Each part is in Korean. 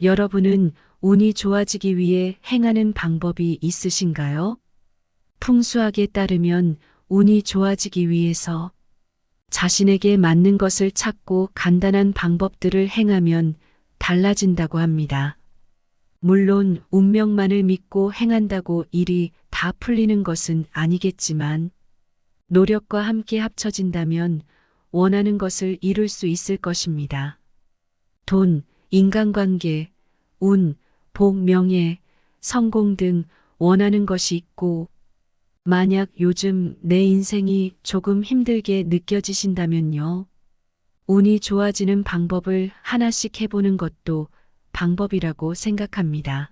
여러분은 운이 좋아지기 위해 행하는 방법이 있으신가요? 풍수학에 따르면 운이 좋아지기 위해서 자신에게 맞는 것을 찾고 간단한 방법들을 행하면 달라진다고 합니다. 물론 운명만을 믿고 행한다고 일이 다 풀리는 것은 아니겠지만 노력과 함께 합쳐진다면 원하는 것을 이룰 수 있을 것입니다. 돈, 인간관계, 운, 복, 명예, 성공 등 원하는 것이 있고 만약 요즘 내 인생이 조금 힘들게 느껴지신다면요. 운이 좋아지는 방법을 하나씩 해보는 것도 방법이라고 생각합니다.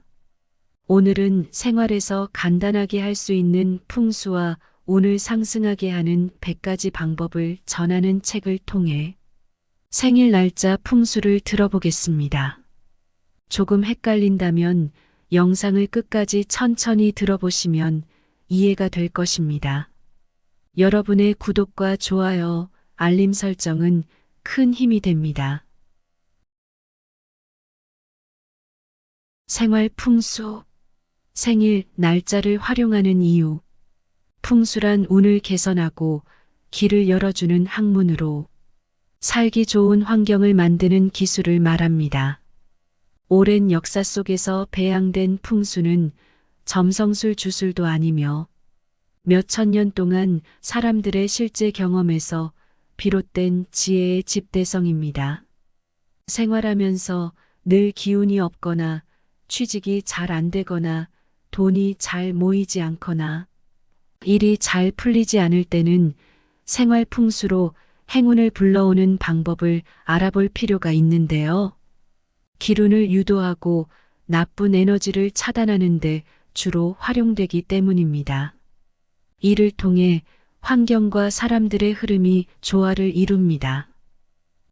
오늘은 생활에서 간단하게 할 수 있는 풍수와 운을 상승하게 하는 100가지 방법을 전하는 책을 통해 생일 날짜 풍수를 들어보겠습니다. 조금 헷갈린다면 영상을 끝까지 천천히 들어보시면 이해가 될 것입니다. 여러분의 구독과 좋아요, 알림 설정은 큰 힘이 됩니다. 생활 풍수. 생일 날짜를 활용하는 이유. 풍수란 운을 개선하고 길을 열어주는 학문으로 살기 좋은 환경을 만드는 기술을 말합니다. 오랜 역사 속에서 배양된 풍수는 점성술 주술도 아니며 몇천 년 동안 사람들의 실제 경험에서 비롯된 지혜의 집대성입니다. 생활하면서 늘 기운이 없거나 취직이 잘 안 되거나 돈이 잘 모이지 않거나 일이 잘 풀리지 않을 때는 생활 풍수로 행운을 불러오는 방법을 알아볼 필요가 있는데요. 기운을 유도하고 나쁜 에너지를 차단하는 데 주로 활용되기 때문입니다. 이를 통해 환경과 사람들의 흐름이 조화를 이룹니다.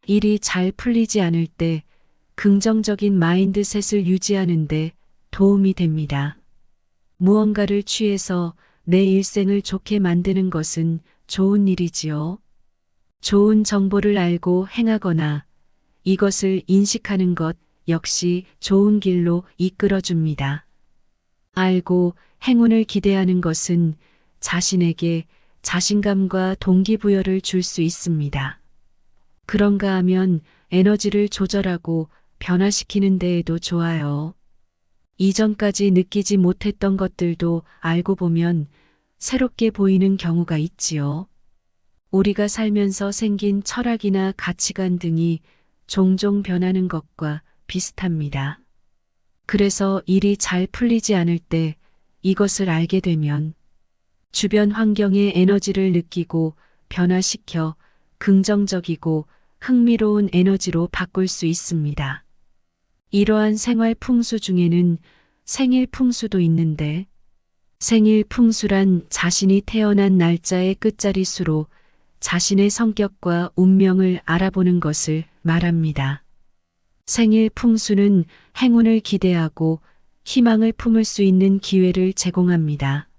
일이 잘 풀리지 않을 때 긍정적인 마인드셋을 유지하는 데 도움이 됩니다. 무언가를 취해서 내 일생을 좋게 만드는 것은 좋은 일이지요. 좋은 정보를 알고 행하거나 이것을 인식하는 것 역시 좋은 길로 이끌어줍니다. 알고 행운을 기대하는 것은 자신에게 자신감과 동기부여를 줄 수 있습니다. 그런가 하면 에너지를 조절하고 변화시키는 데에도 좋아요. 이전까지 느끼지 못했던 것들도 알고 보면 새롭게 보이는 경우가 있지요. 우리가 살면서 생긴 철학이나 가치관 등이 종종 변하는 것과 비슷합니다. 그래서 일이 잘 풀리지 않을 때 이것을 알게 되면 주변 환경의 에너지를 느끼고 변화시켜 긍정적이고 흥미로운 에너지로 바꿀 수 있습니다. 이러한 생활 풍수 중에는 생일 풍수도 있는데 생일 풍수란 자신이 태어난 날짜의 끝자리 수로 자신의 성격과 운명을 알아보는 것을 말합니다. 생일 풍수는 행운을 기대하고 희망을 품을 수 있는 기회를 제공합니다.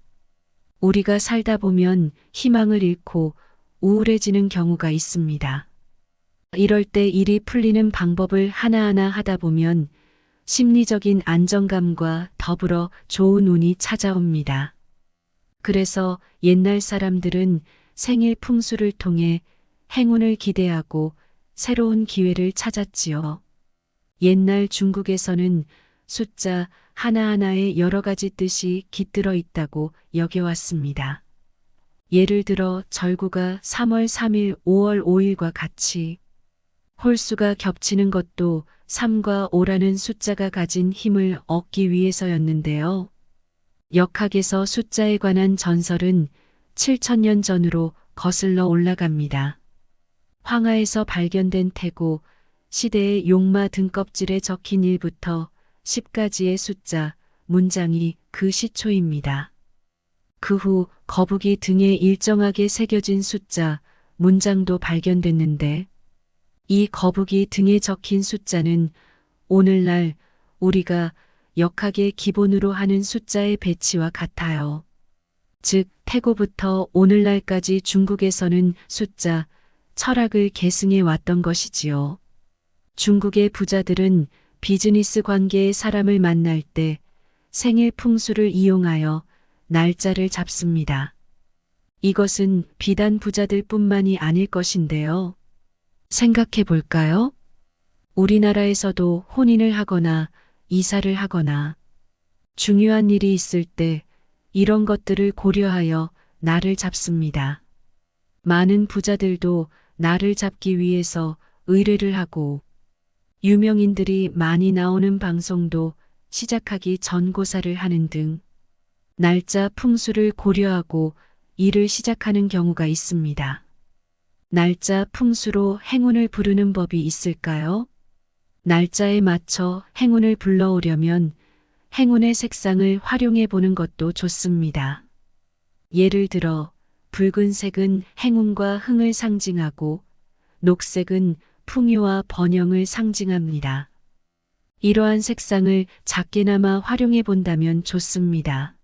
우리가 살다 보면 희망을 잃고 우울해지는 경우가 있습니다. 이럴 때 일이 풀리는 방법을 하나하나 하다 보면 심리적인 안정감과 더불어 좋은 운이 찾아옵니다. 그래서 옛날 사람들은 생일 풍수를 통해 행운을 기대하고 새로운 기회를 찾았지요. 옛날 중국에서는 숫자 하나하나에 여러 가지 뜻이 깃들어 있다고 여겨왔습니다. 예를 들어 절구가 3월 3일, 5월 5일과 같이 홀수가 겹치는 것도 3과 5라는 숫자가 가진 힘을 얻기 위해서였는데요. 역학에서 숫자에 관한 전설은 7,000년 전으로 거슬러 올라갑니다. 황하에서 발견된 태고, 시대의 용마 등껍질에 적힌 1부터 10까지의 숫자, 문장이 그 시초입니다. 그 후 거북이 등에 일정하게 새겨진 숫자, 문장도 발견됐는데 이 거북이 등에 적힌 숫자는 오늘날 우리가 역학의 기본으로 하는 숫자의 배치와 같아요. 즉 태고부터 오늘날까지 중국에서는 숫자, 철학을 계승해 왔던 것이지요. 중국의 부자들은 비즈니스 관계의 사람을 만날 때 생일 풍수를 이용하여 날짜를 잡습니다. 이것은 비단 부자들뿐만이 아닐 것인데요. 생각해 볼까요? 우리나라에서도 혼인을 하거나 이사를 하거나 중요한 일이 있을 때 이런 것들을 고려하여 날을 잡습니다. 많은 부자들도 날을 잡기 위해서 의뢰를 하고 유명인들이 많이 나오는 방송도 시작하기 전고사를 하는 등 날짜 풍수를 고려하고 일을 시작하는 경우가 있습니다. 날짜 풍수로 행운을 부르는 법이 있을까요? 날짜에 맞춰 행운을 불러오려면 행운의 색상을 활용해 보는 것도 좋습니다. 예를 들어 붉은색은 행운과 흥을 상징하고 녹색은 풍요와 번영을 상징합니다. 이러한 색상을 작게나마 활용해 본다면 좋습니다.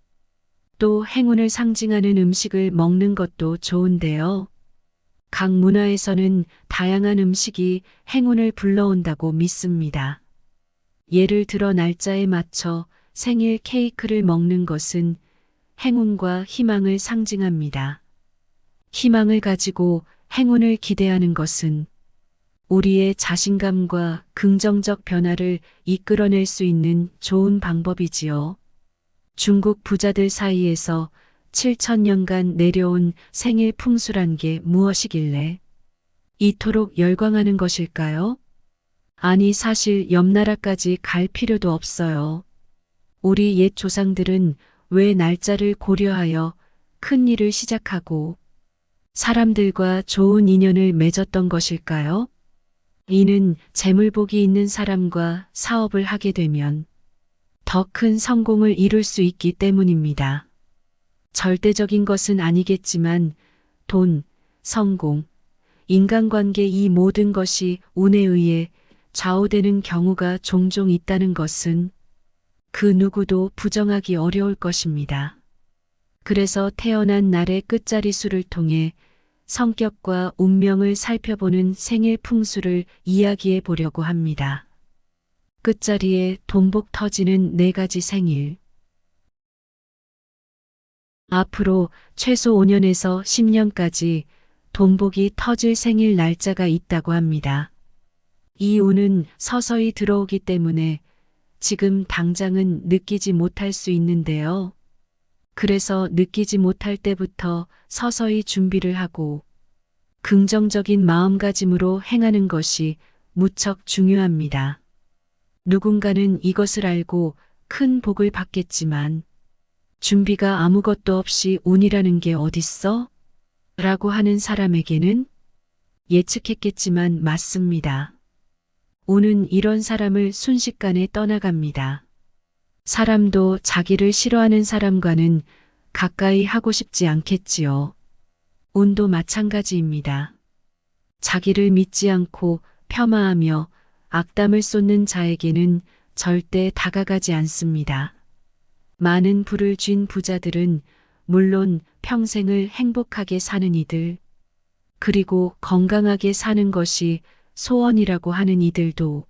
또 행운을 상징하는 음식을 먹는 것도 좋은데요. 각 문화에서는 다양한 음식이 행운을 불러온다고 믿습니다. 예를 들어 날짜에 맞춰 생일 케이크를 먹는 것은 행운과 희망을 상징합니다. 희망을 가지고 행운을 기대하는 것은 우리의 자신감과 긍정적 변화를 이끌어낼 수 있는 좋은 방법이지요. 중국 부자들 사이에서 7,000년간 내려온 생일 풍수란 게 무엇이길래 이토록 열광하는 것일까요? 아니, 사실 옆 나라까지 갈 필요도 없어요. 우리 옛 조상들은 왜 날짜를 고려하여 큰 일을 시작하고 사람들과 좋은 인연을 맺었던 것일까요? 이는 재물복이 있는 사람과 사업을 하게 되면 더 큰 성공을 이룰 수 있기 때문입니다. 절대적인 것은 아니겠지만 돈, 성공, 인간관계 이 모든 것이 운에 의해 좌우되는 경우가 종종 있다는 것은 그 누구도 부정하기 어려울 것입니다. 그래서 태어난 날의 끝자리 수를 통해 성격과 운명을 살펴보는 생일 풍수를 이야기해 보려고 합니다. 끝자리에 돈복 터지는 4가지 생일. 앞으로 최소 5년에서 10년까지 돈복이 터질 생일 날짜가 있다고 합니다. 이 운은 서서히 들어오기 때문에 지금 당장은 느끼지 못할 수 있는데요. 그래서 느끼지 못할 때부터 서서히 준비를 하고 긍정적인 마음가짐으로 행하는 것이 무척 중요합니다. 누군가는 이것을 알고 큰 복을 받겠지만 준비가 아무것도 없이 운이라는 게 어딨어? 라고 하는 사람에게는 예측했겠지만 맞습니다. 운은 이런 사람을 순식간에 떠나갑니다. 사람도 자기를 싫어하는 사람과는 가까이 하고 싶지 않겠지요. 운도 마찬가지입니다. 자기를 믿지 않고 폄하하며 악담을 쏟는 자에게는 절대 다가가지 않습니다. 많은 부를 쥔 부자들은 물론 평생을 행복하게 사는 이들, 그리고 건강하게 사는 것이 소원이라고 하는 이들도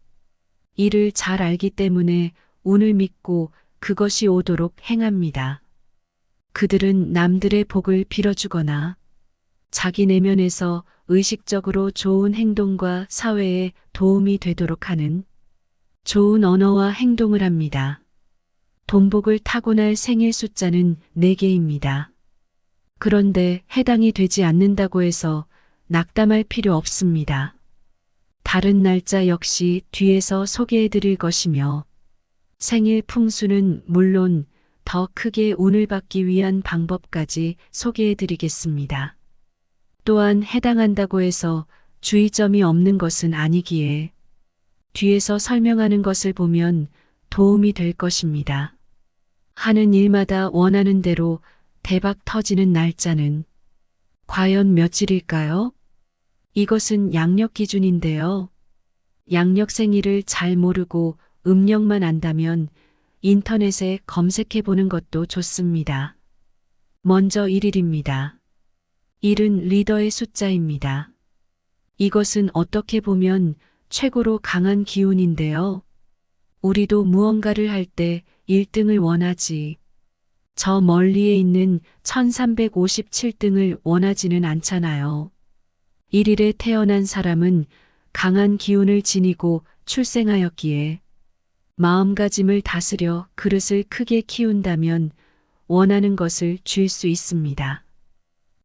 이를 잘 알기 때문에 운을 믿고 그것이 오도록 행합니다. 그들은 남들의 복을 빌어주거나 자기 내면에서 의식적으로 좋은 행동과 사회에 도움이 되도록 하는 좋은 언어와 행동을 합니다. 돈복을 타고날 생일 숫자는 4개입니다. 그런데 해당이 되지 않는다고 해서 낙담할 필요 없습니다. 다른 날짜 역시 뒤에서 소개해 드릴 것이며 생일 풍수는 물론 더 크게 운을 받기 위한 방법까지 소개해 드리겠습니다. 또한 해당한다고 해서 주의점이 없는 것은 아니기에 뒤에서 설명하는 것을 보면 도움이 될 것입니다. 하는 일마다 원하는 대로 대박 터지는 날짜는 과연 며칠일까요? 이것은 양력 기준인데요. 양력 생일을 잘 모르고 음력만 안다면 인터넷에 검색해 보는 것도 좋습니다. 먼저 1일입니다. 1은 리더의 숫자입니다. 이것은 어떻게 보면 최고로 강한 기운인데요. 우리도 무언가를 할 때 1등을 원하지. 저 멀리에 있는 1357등을 원하지는 않잖아요. 1일에 태어난 사람은 강한 기운을 지니고 출생하였기에 마음가짐을 다스려 그릇을 크게 키운다면 원하는 것을 쥘 수 있습니다.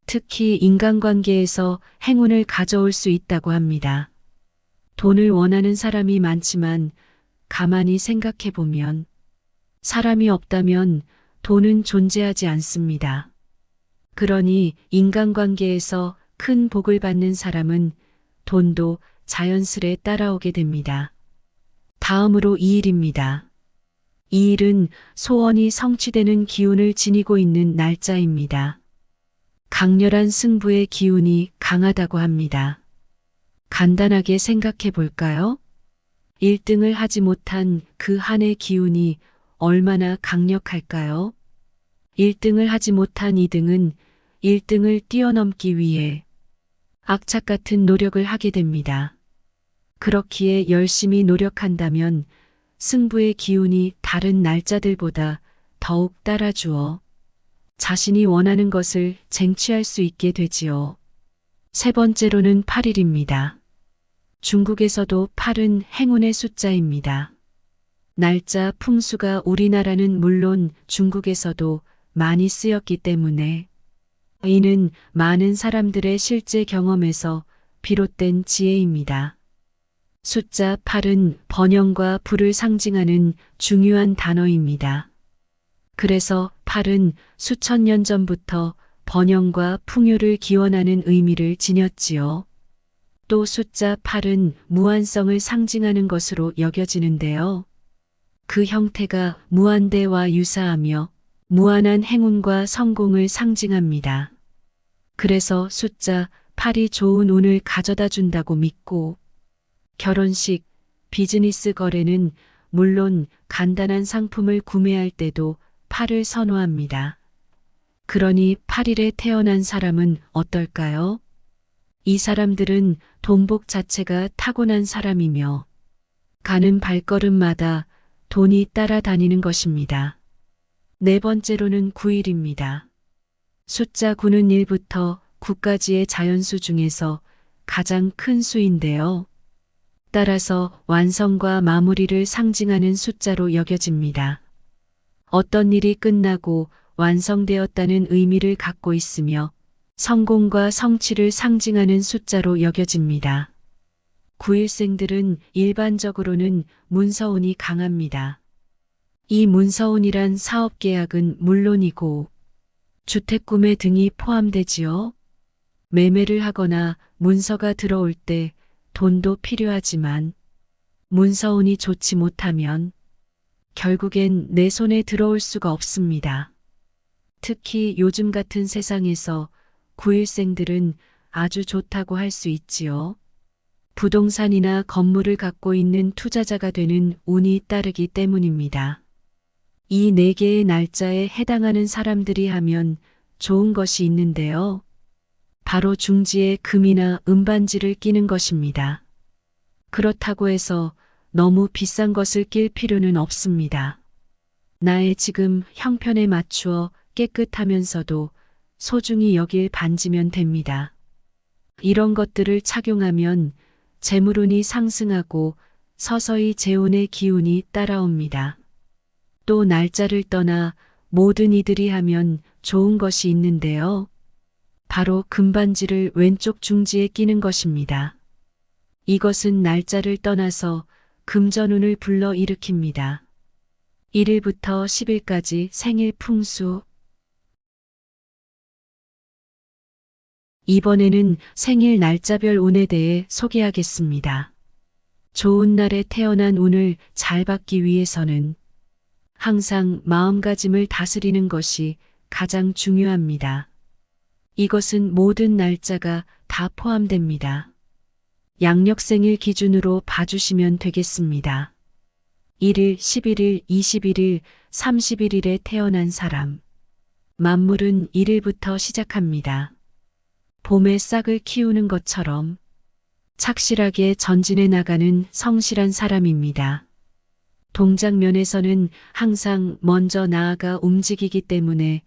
특히 인간관계에서 행운을 가져올 수 있다고 합니다. 돈을 원하는 사람이 많지만 가만히 생각해 보면 사람이 없다면 돈은 존재하지 않습니다. 그러니 인간관계에서 큰 복을 받는 사람은 돈도 자연스레 따라오게 됩니다. 다음으로 2일입니다. 2일은 소원이 성취되는 기운을 지니고 있는 날짜입니다. 강렬한 승부의 기운이 강하다고 합니다. 간단하게 생각해 볼까요? 1등을 하지 못한 그 한 해의 기운이 얼마나 강력할까요? 1등을 하지 못한 2등은 1등을 뛰어넘기 위해 악착 같은 노력을 하게 됩니다. 그렇기에 열심히 노력한다면 승부의 기운이 다른 날짜들보다 더욱 따라주어 자신이 원하는 것을 쟁취할 수 있게 되지요. 세 번째로는 8일입니다. 중국에서도 8은 행운의 숫자입니다. 날짜 풍수가 우리나라는 물론 중국에서도 많이 쓰였기 때문에 이는 많은 사람들의 실제 경험에서 비롯된 지혜입니다. 숫자 8은 번영과 부를 상징하는 중요한 단어입니다. 그래서 8은 수천 년 전부터 번영과 풍요를 기원하는 의미를 지녔지요. 또 숫자 8은 무한성을 상징하는 것으로 여겨지는데요. 그 형태가 무한대와 유사하며 무한한 행운과 성공을 상징합니다. 그래서 숫자 8이 좋은 운을 가져다 준다고 믿고 결혼식, 비즈니스 거래는 물론 간단한 상품을 구매할 때도 8을 선호합니다. 그러니 8일에 태어난 사람은 어떨까요? 이 사람들은 돈복 자체가 타고난 사람이며 가는 발걸음마다 돈이 따라다니는 것입니다. 네 번째로는 9일입니다. 숫자 9는 1부터 9까지의 자연수 중에서 가장 큰 수인데요. 따라서 완성과 마무리를 상징하는 숫자로 여겨집니다. 어떤 일이 끝나고 완성되었다는 의미를 갖고 있으며 성공과 성취를 상징하는 숫자로 여겨집니다. 9일생들은 일반적으로는 문서운이 강합니다. 이 문서운이란 사업계약은 물론이고 주택구매 등이 포함되지요. 매매를 하거나 문서가 들어올 때 돈도 필요하지만 문서운이 좋지 못하면 결국엔 내 손에 들어올 수가 없습니다. 특히 요즘 같은 세상에서 9일생들은 아주 좋다고 할 수 있지요. 부동산이나 건물을 갖고 있는 투자자가 되는 운이 따르기 때문입니다. 이 4개의 날짜에 해당하는 사람들이 하면 좋은 것이 있는데요. 바로 중지에 금이나 은반지를 끼는 것입니다. 그렇다고 해서 너무 비싼 것을 낄 필요는 없습니다. 나의 지금 형편에 맞추어 깨끗하면서도 소중히 여길 반지면 됩니다. 이런 것들을 착용하면 재물운이 상승하고 서서히 재운의 기운이 따라옵니다. 또 날짜를 떠나 모든 이들이 하면 좋은 것이 있는데요. 바로 금반지를 왼쪽 중지에 끼는 것입니다. 이것은 날짜를 떠나서 금전운을 불러일으킵니다. 1일부터 10일까지 생일 풍수. 이번에는 생일 날짜별 운에 대해 소개하겠습니다. 좋은 날에 태어난 운을 잘 받기 위해서는 항상 마음가짐을 다스리는 것이 가장 중요합니다. 이것은 모든 날짜가 다 포함됩니다. 양력생일 기준으로 봐주시면 되겠습니다. 1일, 11일, 21일, 31일에 태어난 사람. 만물은 1일부터 시작합니다. 봄에 싹을 키우는 것처럼 착실하게 전진해 나가는 성실한 사람입니다. 동작면에서는 항상 먼저 나아가 움직이기 때문에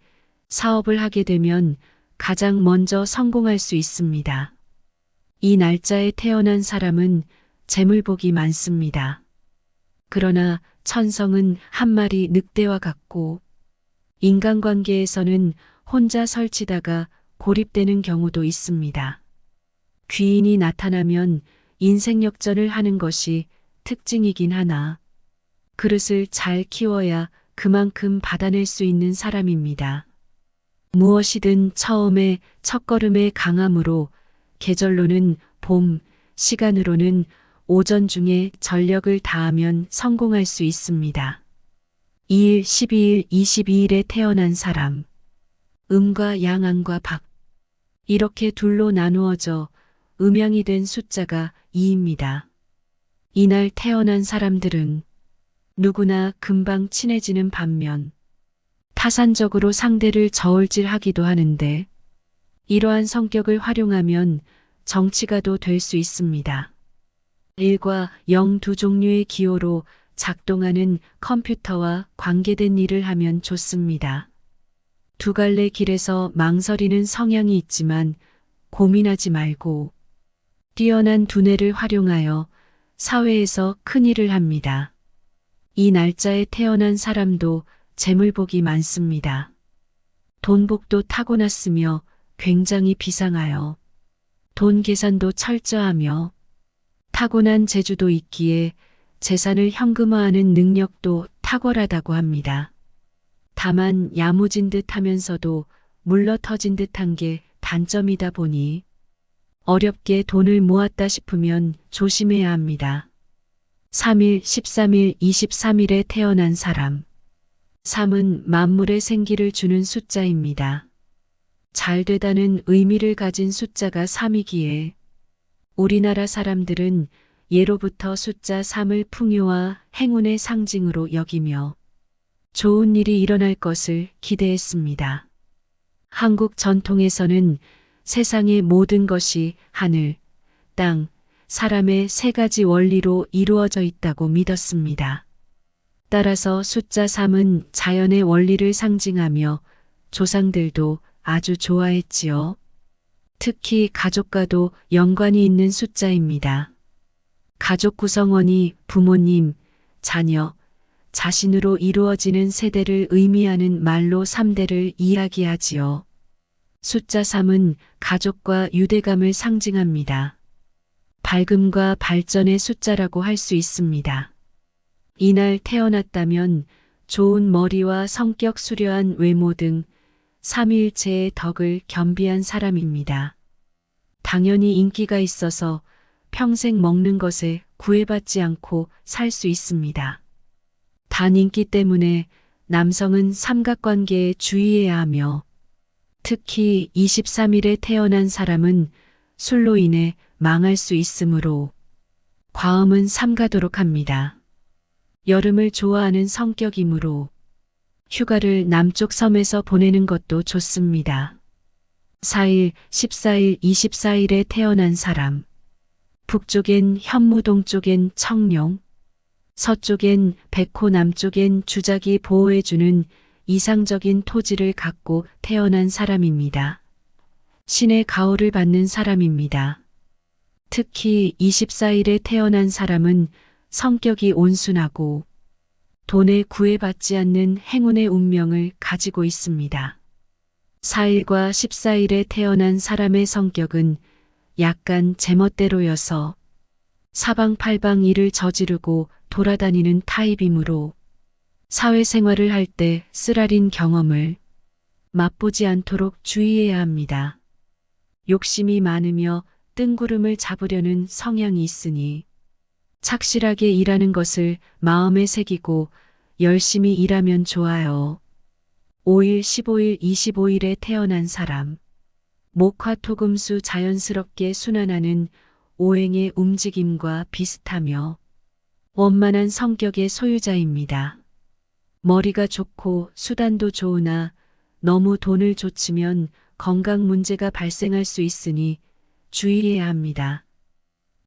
사업을 하게 되면 가장 먼저 성공할 수 있습니다. 이 날짜에 태어난 사람은 재물복이 많습니다. 그러나 천성은 한 마리 늑대와 같고 인간관계에서는 혼자 설치다가 고립되는 경우도 있습니다. 귀인이 나타나면 인생 역전을 하는 것이 특징이긴 하나 그릇을 잘 키워야 그만큼 받아낼 수 있는 사람입니다. 무엇이든 처음에 첫걸음의 강함으로 계절로는 봄, 시간으로는 오전 중에 전력을 다하면 성공할 수 있습니다. 2일, 12일, 22일에 태어난 사람. 음과 양, 안과 박. 이렇게 둘로 나누어져 음양이 된 숫자가 2입니다. 이날 태어난 사람들은 누구나 금방 친해지는 반면 타산적으로 상대를 저울질하기도 하는데 이러한 성격을 활용하면 정치가도 될 수 있습니다. 1과 0 두 종류의 기호로 작동하는 컴퓨터와 관계된 일을 하면 좋습니다. 두 갈래 길에서 망설이는 성향이 있지만 고민하지 말고 뛰어난 두뇌를 활용하여 사회에서 큰 일을 합니다. 이 날짜에 태어난 사람도 재물복이 많습니다. 돈복도 타고났으며 굉장히 비상하여 돈 계산도 철저하며 타고난 재주도 있기에 재산을 현금화하는 능력도 탁월하다고 합니다. 다만 야무진 듯 하면서도 물러터진 듯한 게 단점이다 보니 어렵게 돈을 모았다 싶으면 조심해야 합니다. 3일, 13일, 23일에 태어난 사람. 3은 만물의 생기를 주는 숫자입니다. 잘 되다는 의미를 가진 숫자가 3이기에 우리나라 사람들은 예로부터 숫자 3을 풍요와 행운의 상징으로 여기며 좋은 일이 일어날 것을 기대했습니다. 한국 전통에서는 세상의 모든 것이 하늘, 땅, 사람의 세 가지 원리로 이루어져 있다고 믿었습니다. 따라서 숫자 3은 자연의 원리를 상징하며 조상들도 아주 좋아했지요. 특히 가족과도 연관이 있는 숫자입니다. 가족 구성원이 부모님, 자녀, 자신으로 이루어지는 세대를 의미하는 말로 3대를 이야기하지요. 숫자 3은 가족과 유대감을 상징합니다. 밝음과 발전의 숫자라고 할 수 있습니다. 이날 태어났다면 좋은 머리와 성격 수려한 외모 등 삼위일체의 덕을 겸비한 사람입니다. 당연히 인기가 있어서 평생 먹는 것에 구애받지 않고 살 수 있습니다. 단 인기 때문에 남성은 삼각관계에 주의해야 하며 특히 23일에 태어난 사람은 술로 인해 망할 수 있으므로 과음은 삼가도록 합니다. 여름을 좋아하는 성격이므로 휴가를 남쪽 섬에서 보내는 것도 좋습니다. 4일, 14일, 24일에 태어난 사람. 북쪽엔 현무, 동쪽엔 청룡, 서쪽엔 백호, 남쪽엔 주작이 보호해주는 이상적인 토지를 갖고 태어난 사람입니다. 신의 가호를 받는 사람입니다. 특히 24일에 태어난 사람은 성격이 온순하고 돈에 구애받지 않는 행운의 운명을 가지고 있습니다. 4일과 14일에 태어난 사람의 성격은 약간 제멋대로여서 사방팔방 일을 저지르고 돌아다니는 타입이므로 사회생활을 할 때 쓰라린 경험을 맛보지 않도록 주의해야 합니다. 욕심이 많으며 뜬구름을 잡으려는 성향이 있으니 착실하게 일하는 것을 마음에 새기고 열심히 일하면 좋아요. 5일, 15일, 25일에 태어난 사람. 목화토금수 자연스럽게 순환하는 오행의 움직임과 비슷하며 원만한 성격의 소유자입니다. 머리가 좋고 수단도 좋으나 너무 돈을 좇으면 건강 문제가 발생할 수 있으니 주의해야 합니다.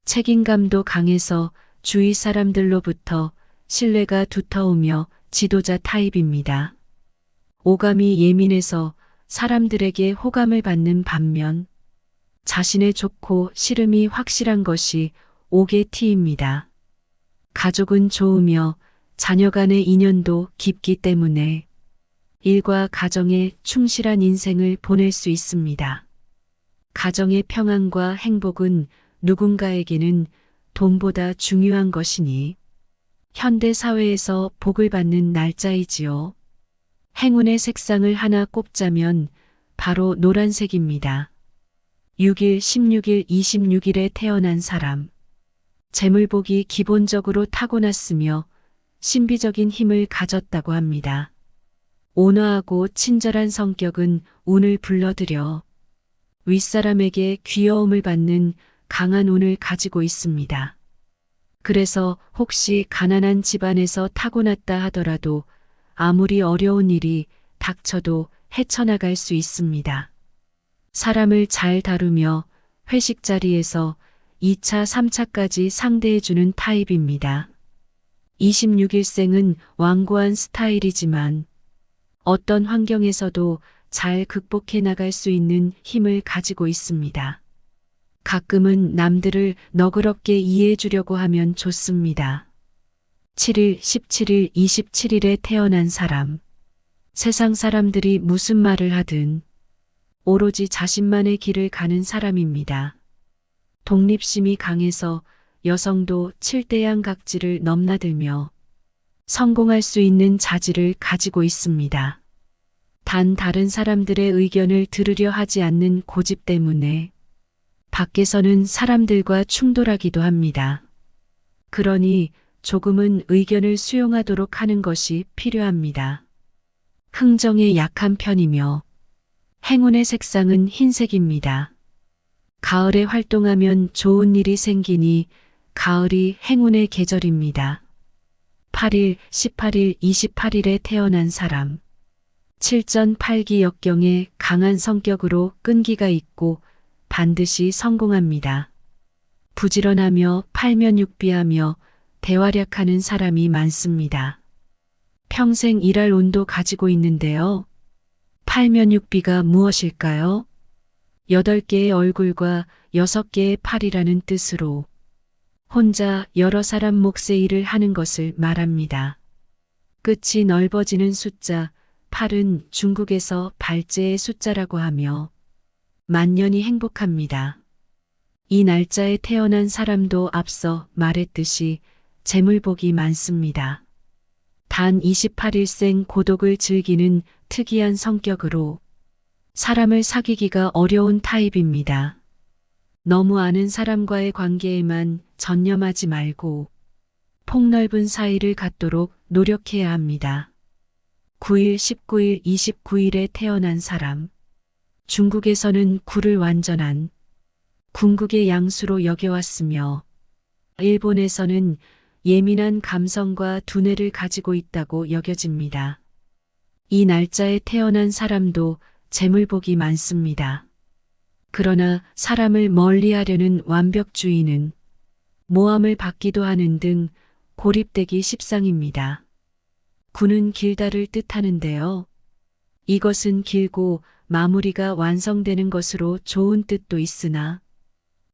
책임감도 강해서 주위 사람들로부터 신뢰가 두터우며 지도자 타입입니다. 오감이 예민해서 사람들에게 호감을 받는 반면 자신의 좋고 싫음이 확실한 것이 옥의 T입니다. 가족은 좋으며 자녀 간의 인연도 깊기 때문에 일과 가정에 충실한 인생을 보낼 수 있습니다. 가정의 평안과 행복은 누군가에게는 돈보다 중요한 것이니 현대 사회에서 복을 받는 날짜이지요. 행운의 색상을 하나 꼽자면 바로 노란색입니다. 6일, 16일, 26일에 태어난 사람. 재물복이 기본적으로 타고났으며 신비적인 힘을 가졌다고 합니다. 온화하고 친절한 성격은 운을 불러들여 윗사람에게 귀여움을 받는 강한 운을 가지고 있습니다. 그래서 혹시 가난한 집안에서 타고났다 하더라도 아무리 어려운 일이 닥쳐도 헤쳐나갈 수 있습니다. 사람을 잘 다루며 회식 자리에서 2차, 3차까지 상대해주는 타입입니다. 26일생은 완고한 스타일이지만 어떤 환경에서도 잘 극복해 나갈 수 있는 힘을 가지고 있습니다. 가끔은 남들을 너그럽게 이해해 주려고 하면 좋습니다. 7일, 17일, 27일에 태어난 사람. 세상 사람들이 무슨 말을 하든 오로지 자신만의 길을 가는 사람입니다. 독립심이 강해서 여성도 칠대양각지를 넘나들며 성공할 수 있는 자질을 가지고 있습니다. 단 다른 사람들의 의견을 들으려 하지 않는 고집 때문에 밖에서는 사람들과 충돌하기도 합니다. 그러니 조금은 의견을 수용하도록 하는 것이 필요합니다. 흥정에 약한 편이며 행운의 색상은 흰색입니다. 가을에 활동하면 좋은 일이 생기니 가을이 행운의 계절입니다. 8일, 18일, 28일에 태어난 사람. 칠전팔기 역경에 강한 성격으로 끈기가 있고 반드시 성공합니다. 부지런하며 팔면육비하며 대활약하는 사람이 많습니다. 평생 일할 운도 가지고 있는데요. 팔면육비가 무엇일까요? 8개의 얼굴과 6개의 팔이라는 뜻으로 혼자 여러 사람 몫의 일을 하는 것을 말합니다. 끝이 넓어지는 숫자 8은 중국에서 발제의 숫자라고 하며 만년이 행복합니다. 이 날짜에 태어난 사람도 앞서 말했듯이 재물복이 많습니다. 단 28일생 고독을 즐기는 특이한 성격으로 사람을 사귀기가 어려운 타입입니다. 너무 아는 사람과의 관계에만 전념하지 말고 폭넓은 사이를 갖도록 노력해야 합니다. 9일, 19일, 29일에 태어난 사람. 중국에서는 굴을 완전한 궁극의 양수로 여겨왔으며 일본에서는 예민한 감성과 두뇌를 가지고 있다고 여겨집니다. 이 날짜에 태어난 사람도 재물복이 많습니다. 그러나 사람을 멀리하려는 완벽주의는 모함을 받기도 하는 등 고립되기 십상입니다. 구는 길다를 뜻하는데요. 이것은 길고 마무리가 완성되는 것으로 좋은 뜻도 있으나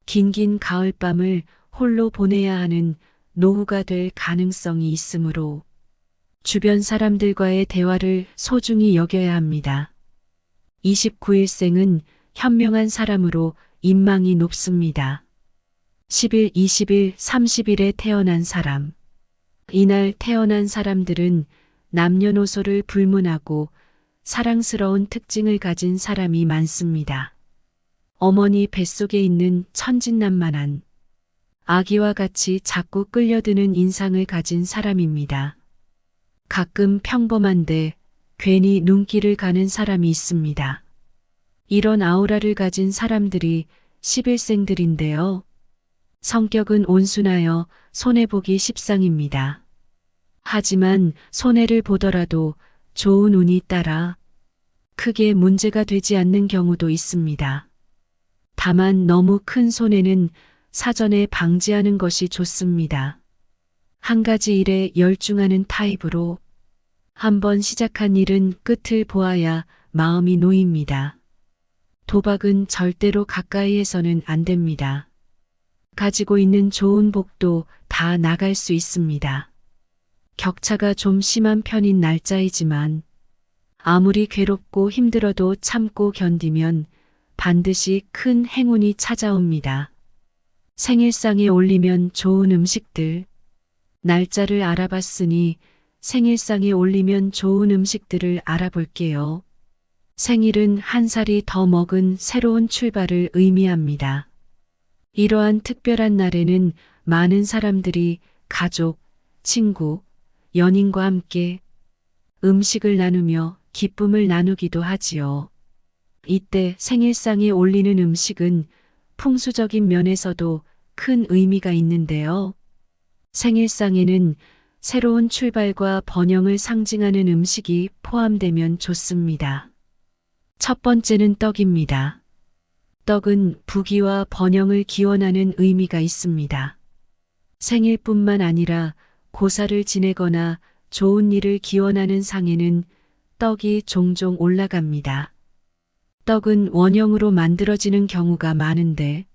긴긴 가을밤을 홀로 보내야 하는 노후가 될 가능성이 있으므로 주변 사람들과의 대화를 소중히 여겨야 합니다. 29일생은 현명한 사람으로 인망이 높습니다. 10일, 20일, 30일에 태어난 사람. 이날 태어난 사람들은 남녀노소를 불문하고 사랑스러운 특징을 가진 사람이 많습니다. 어머니 뱃속에 있는 천진난만한 아기와 같이 자꾸 끌려드는 인상을 가진 사람입니다. 가끔 평범한데 괜히 눈길을 가는 사람이 있습니다. 이런 아우라를 가진 사람들이 11생들인데요. 성격은 온순하여 손해보기 십상입니다. 하지만 손해를 보더라도 좋은 운이 따라 크게 문제가 되지 않는 경우도 있습니다. 다만 너무 큰 손해는 사전에 방지하는 것이 좋습니다. 한 가지 일에 열중하는 타입으로 한번 시작한 일은 끝을 보아야 마음이 놓입니다. 도박은 절대로 가까이 해서는 안 됩니다. 가지고 있는 좋은 복도 다 나갈 수 있습니다. 격차가 좀 심한 편인 날짜이지만 아무리 괴롭고 힘들어도 참고 견디면 반드시 큰 행운이 찾아옵니다. 생일상에 올리면 좋은 음식들. 날짜를 알아봤으니 생일상에 올리면 좋은 음식들을 알아볼게요. 생일은 한 살이 더 먹은 새로운 출발을 의미합니다. 이러한 특별한 날에는 많은 사람들이 가족, 친구, 연인과 함께 음식을 나누며 기쁨을 나누기도 하지요. 이때 생일상에 올리는 음식은 풍수적인 면에서도 큰 의미가 있는데요. 생일상에는 새로운 출발과 번영을 상징하는 음식이 포함되면 좋습니다. 첫 번째는 떡입니다. 떡은 부귀와 번영을 기원하는 의미가 있습니다. 생일뿐만 아니라 고사를 지내거나 좋은 일을 기원하는 상에는 떡이 종종 올라갑니다. 떡은 원형으로 만들어지는 경우가 많은데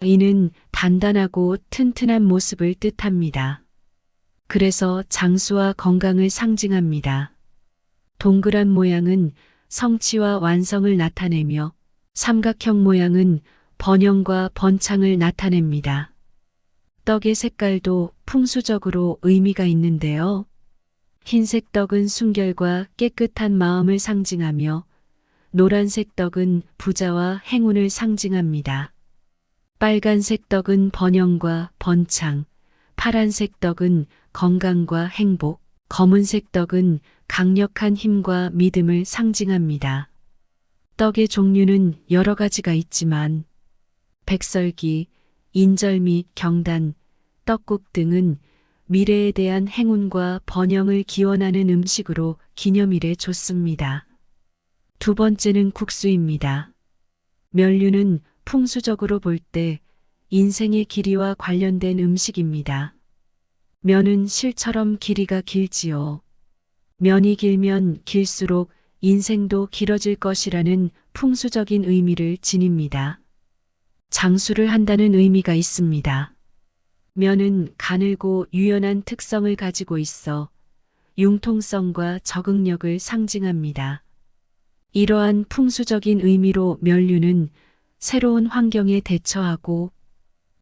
이는 단단하고 튼튼한 모습을 뜻합니다. 그래서 장수와 건강을 상징합니다. 동그란 모양은 성취와 완성을 나타내며 삼각형 모양은 번영과 번창을 나타냅니다. 떡의 색깔도 풍수적으로 의미가 있는데요. 흰색 떡은 순결과 깨끗한 마음을 상징하며 노란색 떡은 부자와 행운을 상징합니다. 빨간색 떡은 번영과 번창, 파란색 떡은 건강과 행복, 검은색 떡은 강력한 힘과 믿음을 상징합니다. 떡의 종류는 여러 가지가 있지만 백설기, 인절미, 경단, 떡국 등은 미래에 대한 행운과 번영을 기원하는 음식으로 기념일에 좋습니다. 두 번째는 국수입니다. 면류는 풍수적으로 볼 때 인생의 길이와 관련된 음식입니다. 면은 실처럼 길이가 길지요. 면이 길면 길수록 인생도 길어질 것이라는 풍수적인 의미를 지닙니다. 장수를 한다는 의미가 있습니다. 면은 가늘고 유연한 특성을 가지고 있어 융통성과 적응력을 상징합니다. 이러한 풍수적인 의미로 면류는 새로운 환경에 대처하고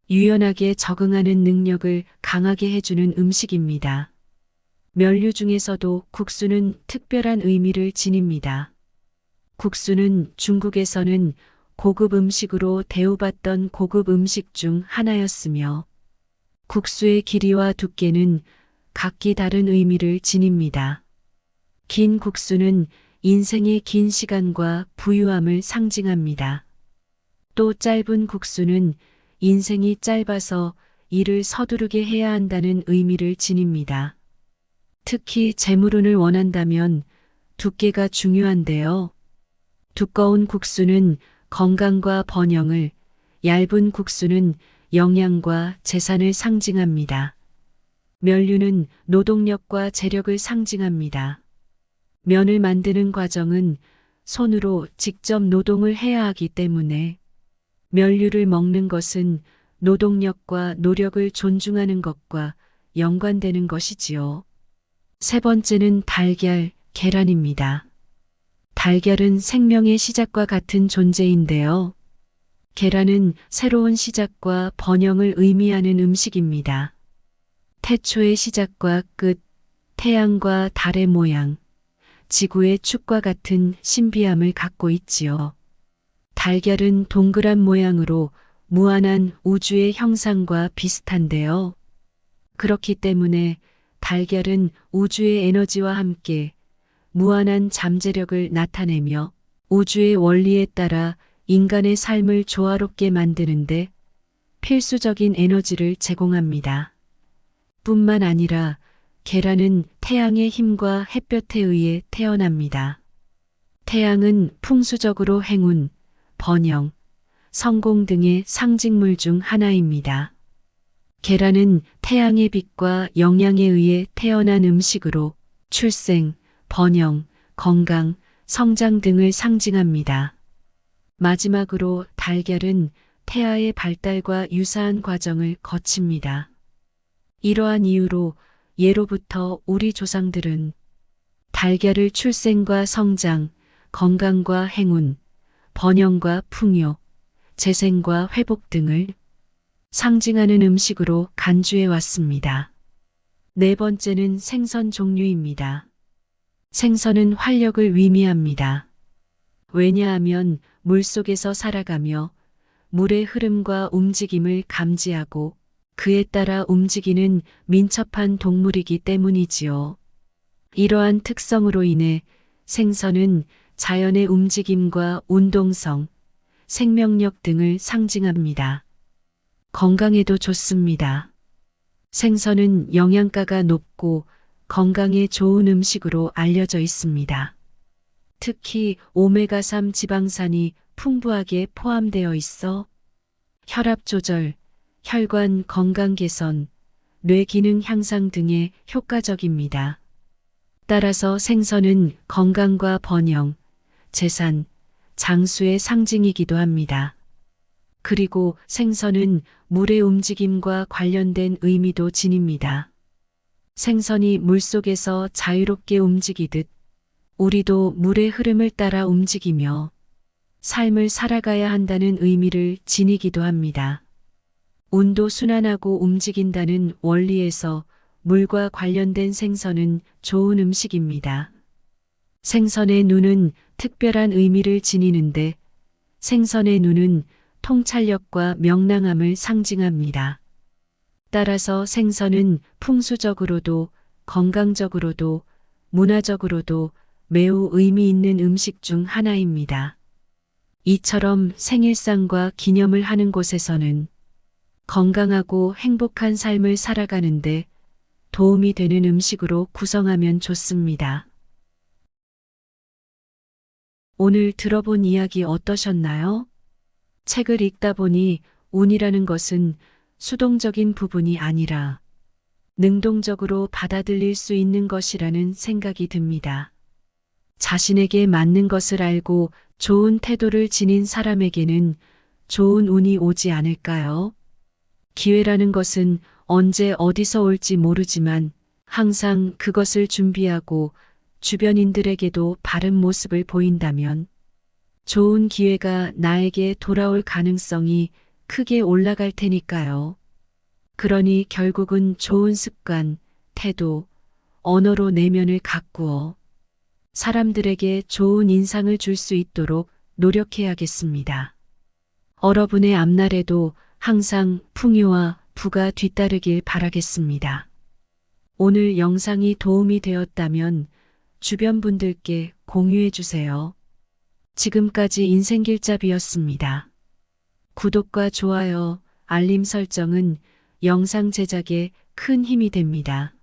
유연하게 적응하는 능력을 강하게 해주는 음식입니다. 면류 중에서도 국수는 특별한 의미를 지닙니다. 국수는 중국에서는 고급 음식으로 대우받던 고급 음식 중 하나였으며 국수의 길이와 두께는 각기 다른 의미를 지닙니다. 긴 국수는 인생의 긴 시간과 부유함을 상징합니다. 또 짧은 국수는 인생이 짧아서 일을 서두르게 해야 한다는 의미를 지닙니다. 특히 재물운을 원한다면 두께가 중요한데요. 두꺼운 국수는 건강과 번영을, 얇은 국수는 영양과 재산을 상징합니다. 면류는 노동력과 재력을 상징합니다. 면을 만드는 과정은 손으로 직접 노동을 해야 하기 때문에 면류를 먹는 것은 노동력과 노력을 존중하는 것과 연관되는 것이지요. 세 번째는 달걀, 계란입니다. 달걀은 생명의 시작과 같은 존재인데요. 계란은 새로운 시작과 번영을 의미하는 음식입니다. 태초의 시작과 끝, 태양과 달의 모양, 지구의 축과 같은 신비함을 갖고 있지요. 달걀은 동그란 모양으로 무한한 우주의 형상과 비슷한데요. 그렇기 때문에 달걀은 우주의 에너지와 함께 무한한 잠재력을 나타내며 우주의 원리에 따라 인간의 삶을 조화롭게 만드는데 필수적인 에너지를 제공합니다. 뿐만 아니라 계란은 태양의 힘과 햇볕에 의해 태어납니다. 태양은 풍수적으로 행운, 번영, 성공 등의 상징물 중 하나입니다. 계란은 태양의 빛과 영양에 의해 태어난 음식으로 출생, 번영, 건강, 성장 등을 상징합니다. 마지막으로 달걀은 태아의 발달과 유사한 과정을 거칩니다. 이러한 이유로 예로부터 우리 조상들은 달걀을 출생과 성장, 건강과 행운, 번영과 풍요, 재생과 회복 등을 상징하는 음식으로 간주해 왔습니다. 네 번째는 생선 종류입니다. 생선은 활력을 의미합니다. 왜냐하면 물속에서 살아가며 물의 흐름과 움직임을 감지하고 그에 따라 움직이는 민첩한 동물이기 때문이지요. 이러한 특성으로 인해 생선은 자연의 움직임과 운동성, 생명력 등을 상징합니다. 건강에도 좋습니다. 생선은 영양가가 높고 건강에 좋은 음식으로 알려져 있습니다. 특히 오메가3 지방산이 풍부하게 포함되어 있어 혈압 조절, 혈관 건강 개선, 뇌 기능 향상 등에 효과적입니다. 따라서 생선은 건강과 번영, 재산, 장수의 상징이기도 합니다. 그리고 생선은 물의 움직임과 관련된 의미도 지닙니다. 생선이 물속에서 자유롭게 움직이듯 우리도 물의 흐름을 따라 움직이며 삶을 살아가야 한다는 의미를 지니기도 합니다. 운도 순환하고 움직인다는 원리에서 물과 관련된 생선은 좋은 음식입니다. 생선의 눈은 특별한 의미를 지니는데 생선의 눈은 통찰력과 명랑함을 상징합니다. 따라서 생선은 풍수적으로도 건강적으로도 문화적으로도 매우 의미 있는 음식 중 하나입니다. 이처럼 생일상과 기념을 하는 곳에서는 건강하고 행복한 삶을 살아가는데 도움이 되는 음식으로 구성하면 좋습니다. 오늘 들어본 이야기 어떠셨나요? 책을 읽다 보니 운이라는 것은 수동적인 부분이 아니라 능동적으로 받아들일 수 있는 것이라는 생각이 듭니다. 자신에게 맞는 것을 알고 좋은 태도를 지닌 사람에게는 좋은 운이 오지 않을까요? 기회라는 것은 언제 어디서 올지 모르지만 항상 그것을 준비하고 주변인들에게도 바른 모습을 보인다면 좋은 기회가 나에게 돌아올 가능성이 크게 올라갈 테니까요. 그러니 결국은 좋은 습관, 태도, 언어로 내면을 가꾸어 사람들에게 좋은 인상을 줄 수 있도록 노력해야겠습니다. 여러분의 앞날에도 항상 풍요와 부가 뒤따르길 바라겠습니다. 오늘 영상이 도움이 되었다면 주변 분들께 공유해 주세요. 지금까지 인생길잡이였습니다. 구독과 좋아요, 알림 설정은 영상 제작에 큰 힘이 됩니다.